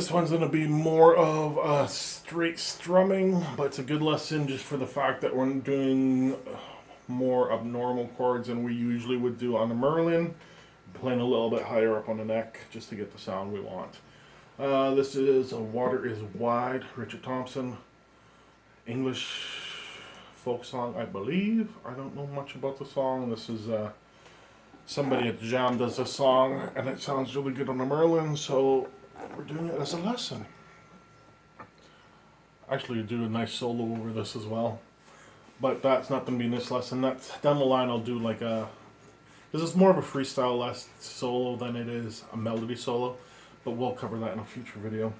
this one's going to be more of a straight strumming, but it's a good lesson just for the fact that we're doing more abnormal chords than we usually would do on the Merlin. Playing a little bit higher up on the neck just to get the sound we want. This is Water is Wide, Richard Thompson. English folk song, I believe. I don't know much about the song. This is somebody at the Jam does this song, and it sounds really good on the Merlin, so we're doing it as a lesson. Actually, do a nice solo over this as well, but that's not going to be in this lesson. That's down the line. I'll do like a, because it's more of a freestyle solo than it is a melody solo, but we'll cover that in a future video.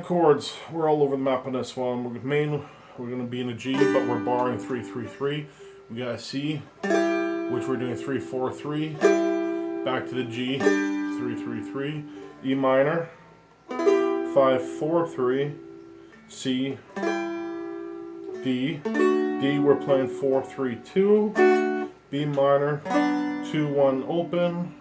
Chords, we're all over the map on this one. We're going to be in a G, but we're barring 3-3-3. We got a C, which we're doing 3-4-3. Back to the G, 3-3-3. E minor, 5-4-3. C, D. D, we're playing 4-3-2. B minor, 2-1 open.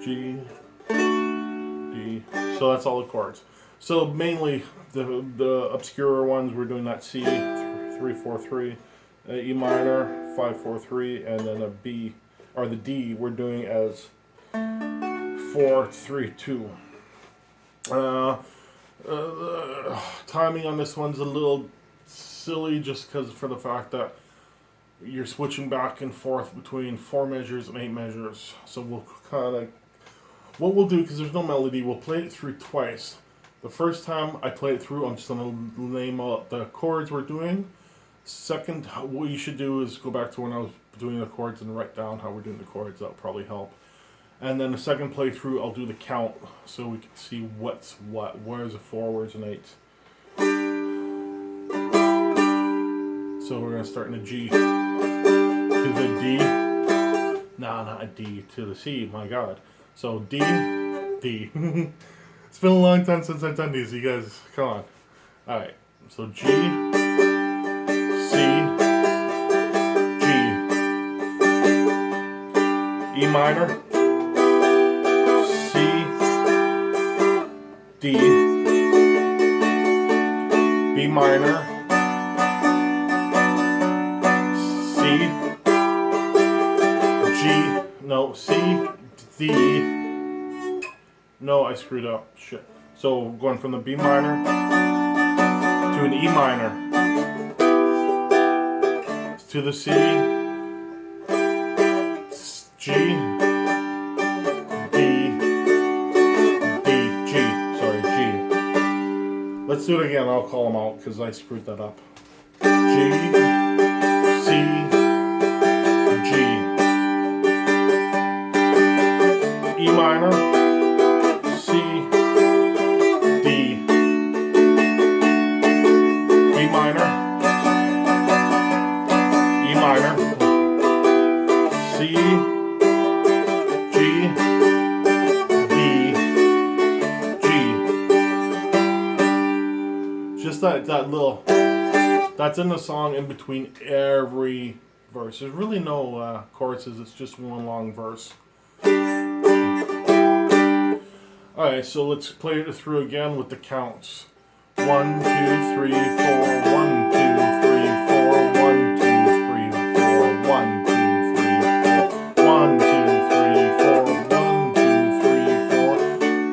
G, D. So that's all the chords. So mainly the obscure ones, we're doing that C, 3-4-3, E minor, 5-4-3, and then a B, or the D, we're doing as 4-3-2. Timing on this one's a little silly just because for the fact that you're switching back and forth between 4 measures and 8 measures. So we'll kind of, what we'll do, because there's no melody, we'll play it through twice. The first time I play it through, I'm just going to name out the chords we're doing. Second, what you should do is go back to when I was doing the chords and write down how we're doing the chords. That'll probably help. And then the second playthrough, I'll do the count so we can see what's what. Where's the 4, where's an 8. So we're going to start in a G to the D. Nah, not a D, to the C, my God. So D, D. It's been a long time since I've done these, you guys, come on. Alright, so G, C, G, E minor, C, D, B minor, C, G, no, C, D, no, I screwed up, shit. So going from the B minor to an E minor to the C, G, D, G, sorry, G. Let's do it again, I'll call them out because I screwed that up. G, C, G, E minor, C, D, B minor, E minor, C, G, D, G. Just that little, that's in the song in between every verse. There's really no choruses, it's just one long verse. Alright, so let's play it through again with the counts. 1, 2, 3, 4, 1, 2, 3, 4, 1, 2, 3, 4, 1, 2, 3, 4, 1, 2, 3, 4, 1, 2, 3, 4,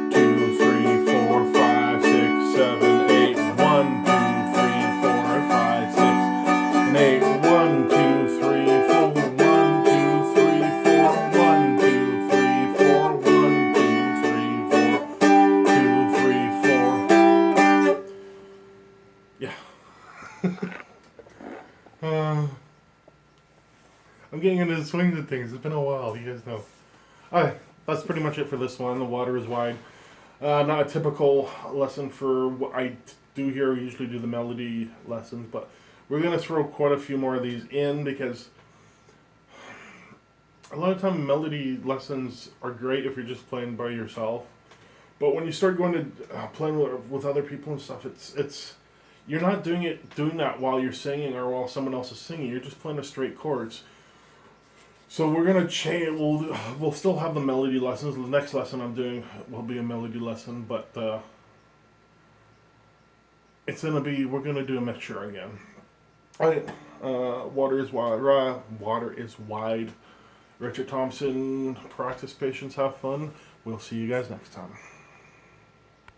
2, 3, 4, 5, 6, 7, 8, 1, 2, 3, 4, 5, 6, and 8, 1, 2, 3, 4, 1, 2, 3, 4, 1, 2, 3, 4, 1, 2, 3, 4. Yeah. I'm getting into the swings of things. It's been a while, you guys know. Alright, that's pretty much it for this one. The Water is Wide. Not a typical lesson for what I do here. We usually do the melody lessons, but we're going to throw quite a few more of these in because a lot of time melody lessons are great if you're just playing by yourself. But when you start going to playing with other people and stuff, it's you're not doing that while you're singing or while someone else is singing. You're just playing the straight chords. So we're gonna change. We'll still have the melody lessons. The next lesson I'm doing will be a melody lesson, but it's gonna be. We're gonna do a mixture again. Alright. Water is wide. Water is wide. Richard Thompson. Practice, patience, have fun. We'll see you guys next time.